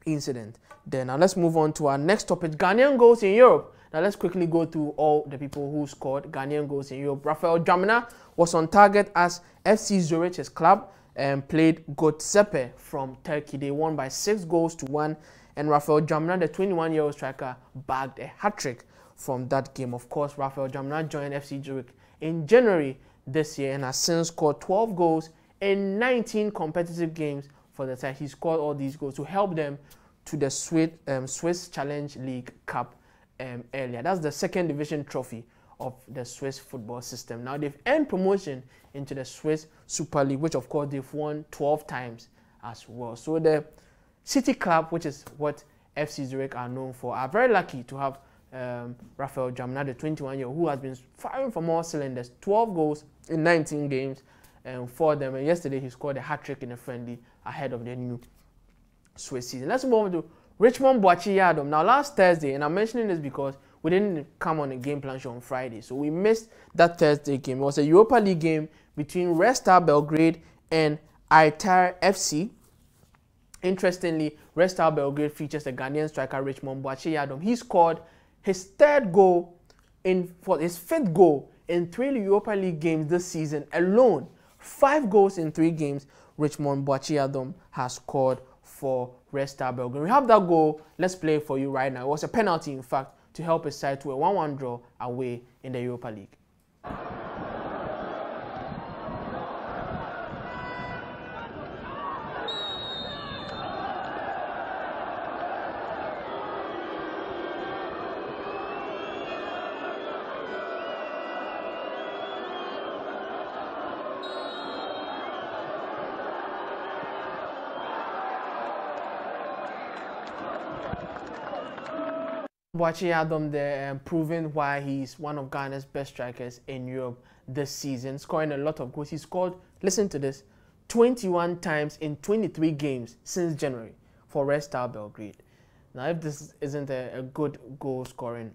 incident. Then now let's move on to our next topic, Ghanaian goals in Europe. Now let's quickly go through all the people who scored Ghanaian goals in Europe. Raphael Dramina was on target as FC Zurich, his club, and played Göztepe from Turkey. They won by 6-1, and Raphael Dramina, the 21-year-old striker, bagged a hat-trick from that game. Of course, Raphael Dramina joined FC Zurich in January this year and has since scored 12 goals in 19 competitive games for the side. He scored all these goals to help them to the Swiss Challenge League Cup earlier. That's the second division trophy of the Swiss football system. Now they've earned promotion into the Swiss Super League, which of course they've won 12 times as well. So the City Club, which is what FC Zurich are known for, are very lucky to have Raphael Jamna, the 21-year-old, who has been firing from all cylinders, 12 goals in 19 games for them. And yesterday he scored a hat-trick in a friendly ahead of the new Swiss season. Let's move on to Richmond Boachi Yadom. Now last Thursday, and I'm mentioning this because we didn't come on a game plan show on Friday, so we missed that Thursday game. It was a Europa League game between Red Star Belgrade and Aitar FC. Interestingly, Red Star Belgrade features the Ghanaian striker Richmond Boachi Yadom. He scored his fifth goal in 3 Europa League games this season alone. 5 goals in 3 games Richmond Boachi Yadom has scored for Red Star Belgrade. We have that goal. Let's play it for you right now. It was a penalty, in fact, to help his side to a 1-1 draw away in the Europa League. Boachi Yadom there, proving why he's one of Ghana's best strikers in Europe this season, scoring a lot of goals. He scored, listen to this, 21 times in 23 games since January for Red Star Belgrade. Now, if this isn't a good goal scoring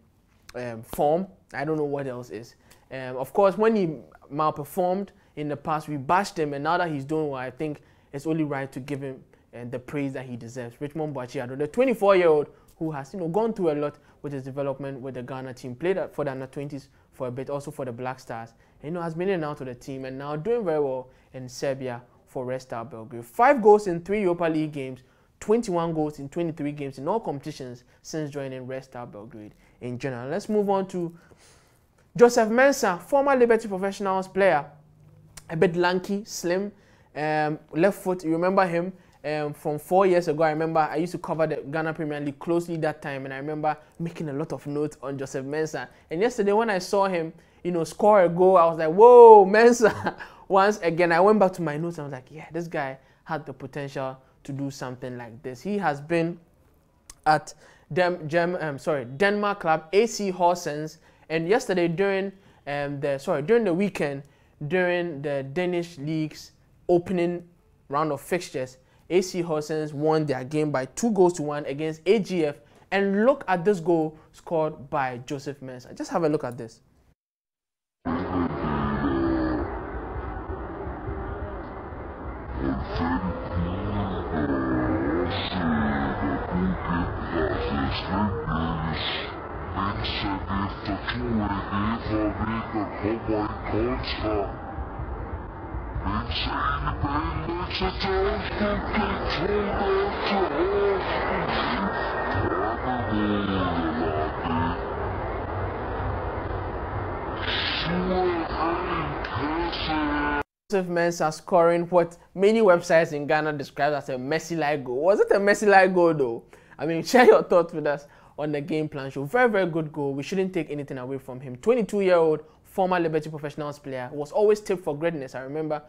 form, I don't know what else is. Of course, when he malperformed in the past, we bashed him, and now that he's doing well, I think it's only right to give him the praise that he deserves. Richmond Boachi Yadom, the 24-year-old who has gone through a lot with his development with the Ghana team, played for the under-20s for a bit, also for the Black Stars, and has been in and out of the team, and now doing very well in Serbia for Red Star Belgrade. 5 goals in 3 Europa League games, 21 goals in 23 games in all competitions since joining Red Star Belgrade in general. Let's move on to Joseph Mensah, former Liberty Professionals player, a bit lanky, slim, left foot. You remember him from 4 years ago. I remember I used to cover the Ghana Premier League closely that time, and I remember making a lot of notes on Joseph Mensah. And yesterday when I saw him, score a goal, I was like, whoa, Mensah. Once again, I went back to my notes and I was like, yeah, this guy had the potential to do something like this. He has been at Denmark club AC Horsens, and yesterday during the weekend, during the Danish league's opening round of fixtures, AC Horsens won their game by 2-1 against AGF. And look at this goal scored by Joseph Mensah. Just have a look at this. Joseph Mensah scoring what many websites in Ghana describe as a Messi-like goal. Was it a Messi-like goal though? I mean, share your thoughts with us on the game plan show. Very, very good goal. We shouldn't take anything away from him. 22-year-old former Liberty Professionals player, was always tipped for greatness. I remember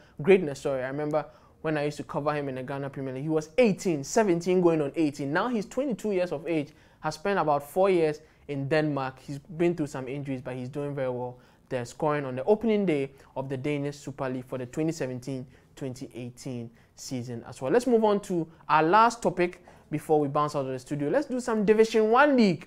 when I used to cover him in the Ghana Premier League. He was 17 going on 18. Now he's 22 years of age, has spent about 4 years in Denmark. He's been through some injuries, but he's doing very well. They're scoring on the opening day of the Danish Super League for the 2017-2018 season as well. Let's move on to our last topic before we bounce out of the studio. Let's do some Division 1 League.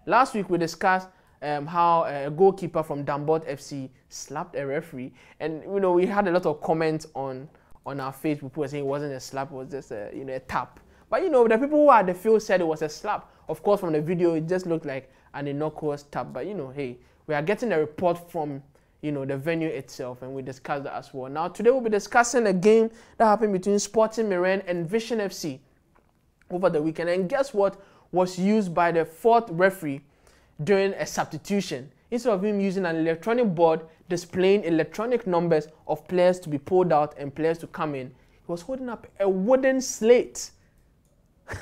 Last week we discussed how a goalkeeper from Dogboe FC slapped a referee, and we had a lot of comments on our Facebook. People were saying it wasn't a slap, it was just a tap. But the people who are at the field said it was a slap. Of course, from the video it just looked like an innocuous tap. But hey, we are getting a report from the venue itself, and we discussed that as well. Now today we'll be discussing a game that happened between Sporting Miren and Vision FC over the weekend. And guess what was used by the 4th referee during a substitution? Instead of him using an electronic board displaying electronic numbers of players to be pulled out and players to come in, he was holding up a wooden slate.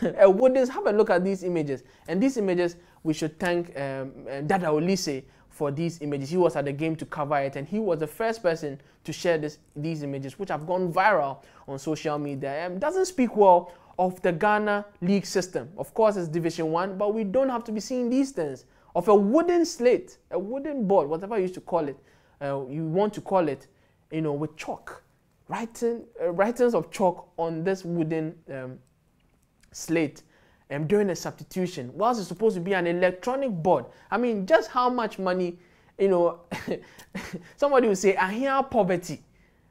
Have a look at these images. And these images, we should thank Dada Olise for these images. He was at the game to cover it, and he was the first person to share these images, which have gone viral on social media. Doesn't speak well of the Ghana league system. Of course, it's Division 1, but we don't have to be seeing these things. Of a wooden slate, a wooden board, whatever you used to call it, you want to call it, with chalk. Writings of chalk on this wooden slate during a substitution, whilst it's supposed to be an electronic board. I mean, just how much money, somebody will say, I hear poverty.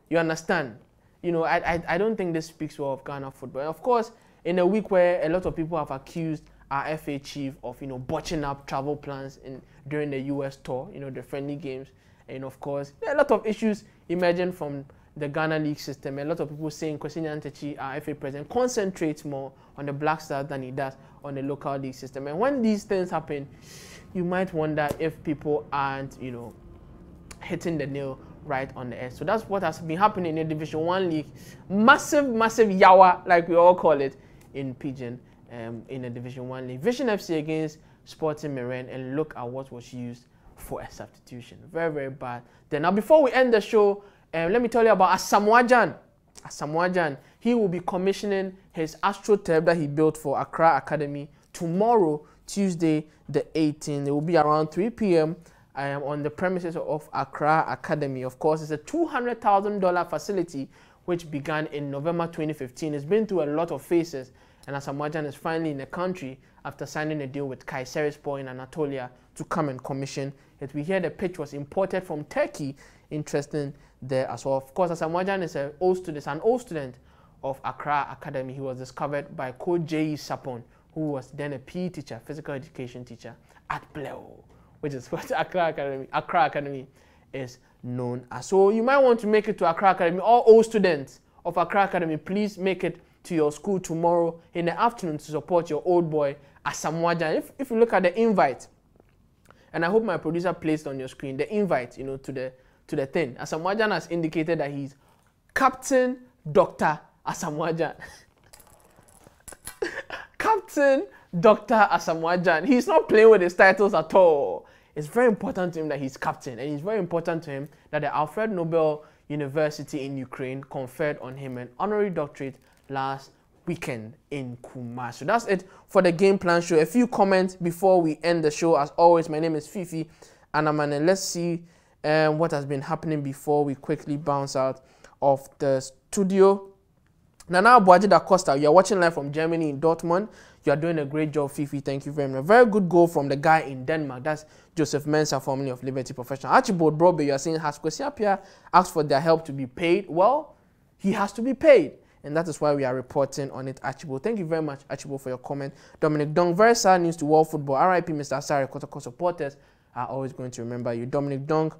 You understand? I don't think this speaks well of Ghana football. And of course, in a week where a lot of people have accused our FA chief of, botching up travel plans during the US tour, the friendly games. And of course, there are a lot of issues emerging from the Ghana league system. A lot of people saying Kwesi Nyantakyi, our FA president, concentrates more on the Black Stars than he does on the local league system. And when these things happen, you might wonder if people aren't, hitting the nail right on the head. So that's what has been happening in the Division 1 league. Massive yawa, like we all call it in Pidgin, in the Division 1 league. Vision FC against Sporting Marin, and look at what was used for a substitution. Very bad. Then now, before we end the show, let me tell you about Asamoah. He will be commissioning his AstroTurf that he built for Accra Academy tomorrow, Tuesday the 18th. It will be around 3 p.m. On the premises of Accra Academy. Of course, it's a $200,000 facility which began in November 2015. It's been through a lot of phases, and Asamoah is finally in the country after signing a deal with Kayserispor in Anatolia to come and commission it. We hear the pitch was imported from Turkey. Interesting there as well. Of course, Asamoah is an old student of Accra Academy. He was discovered by Coach J.E. Sapon, who was then a PE teacher, physical education teacher at Bleo, which is what Accra Academy is known as. So you might want to make it to Accra Academy. All old students of Accra Academy, please make it to your school tomorrow in the afternoon to support your old boy Asamoah. If you look at the invite, and I hope my producer placed on your screen the invite, to the thing. Asamoah has indicated that he's Captain Dr. Asamoah. Captain Dr. Asamoah. He's not playing with his titles at all. It's very important to him that he's captain, and it's very important to him that the Alfred Nobel University in Ukraine conferred on him an honorary doctorate last weekend in Kumasi. So that's it for the game plan show. A few comments before we end the show. As always, my name is Fifi Anamane. Let's see what has been happening before we quickly bounce out of the studio. Nana Abuaji da Costa, you are watching live from Germany in Dortmund. You are doing a great job, Fifi. Thank you very much. Very good goal from the guy in Denmark. That's Joseph Mensah, formerly of Liberty Professional. Archibald Brobe, you are saying, has Kwesi Appiah asked for their help to be paid? Well, he has to be paid. And that is why we are reporting on it, Archibald. Thank you very much, Archibald, for your comment. Dominic Dong, very sad news to world football. RIP, Mr. Asante Kotoko supporters are always going to remember you. Dominic Dong,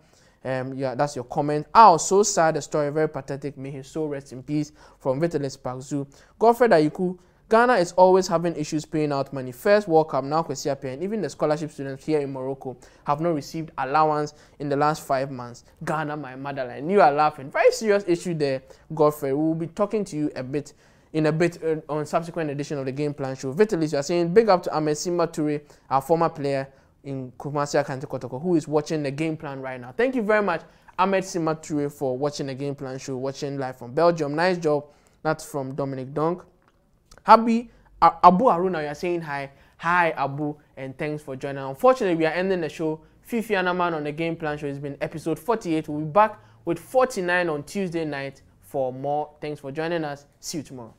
yeah, that's your comment. So sad, the story, very pathetic. May his soul rest in peace. From Vitalis Park Zoo. Godfred Ayiku, Ghana is always having issues paying out money. First World Cup, now Kwesi Appiah, and even the scholarship students here in Morocco have not received allowance in the last 5 months. Ghana, my motherland. You are laughing. Very serious issue there, Godfrey. We will be talking to you in a bit on subsequent edition of the Game Plan Show. Vitalis, you are saying big up to Ahmed Simba Toure, our former player in Kumasi, Asante Kotoko, who is watching the Game Plan right now. Thank you very much, Ahmed Simba Toure, for watching the Game Plan Show, watching live from Belgium. Nice job. That's from Dominic Dong. Happy Abu Aruna, you are saying hi. Hi, Abu, and thanks for joining. Unfortunately, we are ending the show. Fifi Anaman on the Game Plan Show has been episode 48. We'll be back with 49 on Tuesday night for more. Thanks for joining us. See you tomorrow.